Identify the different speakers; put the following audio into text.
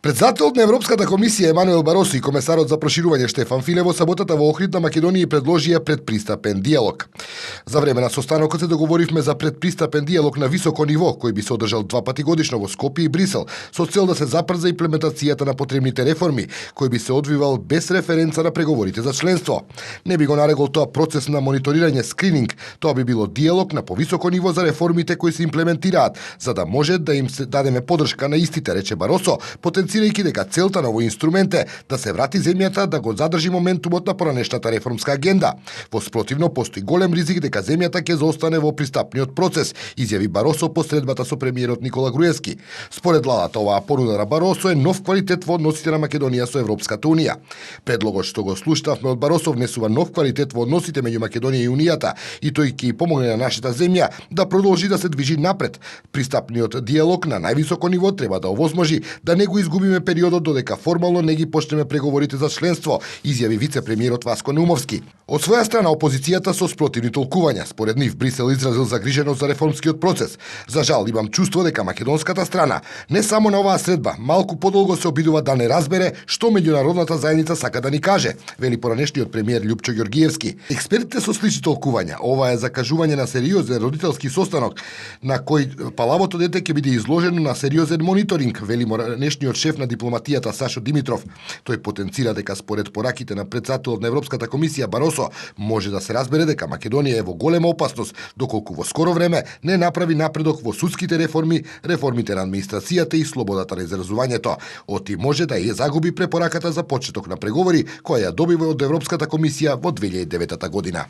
Speaker 1: Председателот на Европската комисија Емануел Баросо и комесарот за проширување Штефан Филе во саботата во Охрид на Македонија предложија предпристапен диалог. За време на состанокот се договоривме за предпристапен диалог на високо ниво, кој би се одржал 2 пати годишно во Скопје и Брисел, со цел да се запрза имплементацијата на потребните реформи, кој би се одвивал без референца на преговорите за членство. Не би го нарекол тоа процес на мониторирање скрининг, тоа би било диалог на повисоко ниво за реформите кои се имплементираат, за да може да им се дадеме поддршка на истите, рече Баросо, потенцирајќи дека целта на овој инструмент е да се врати земјата да го задржи моментумот на поранешната реформска агенда. Во спротивно постои голем ризик дека земјата ќе заостане во пристапниот процес, изјави Баросо по средбата со премиерот Никола Груевски. Според владата, оваа понуда на Баросо е нов квалитет во односите на Македонија со Европската унија. Предлогот што го слушнавме од Баросо внесува нов квалитет во односите меѓу Македонија и Унијата и тој ќе помогне на нашата земја да продолжи да се движи напред. Пристапниот диалог на највисоко ниво треба да овозможи да не го изгубиме периодот додека формално не ги почнеме преговорите за членство, изјави вице-премиерот Васко Неумовски. Од своја страна опозицијата со спротивни толкувања. Според нив Брисел изразил загриженост за реформскиот процес. За жал имам чувство дека македонската страна не само на оваа средба малку подолго се обидува да не разбере што меѓународната заедница сака да ни каже, вели поранешниот премиер Љупчо Ѓоргиевски. Експертите со слични толкувања, ова е закажување на сериозен родителски состанок на кој палавото дете ќе биде изложено на сериозен мониторинг, вели поранешниот шеф на дипломатијата Сашо Димитров. Тој потенцира дека според пораките на председателот на Европската комисија Баросо може да се разбере дека Македонија е во голема опасност доколку во скоро време не направи напредок во судските реформи, реформите на администрацијата и слободата на изразувањето. Оти може да ја загуби препораката за почеток на преговори која ја добива од Европската комисија во 2009 година.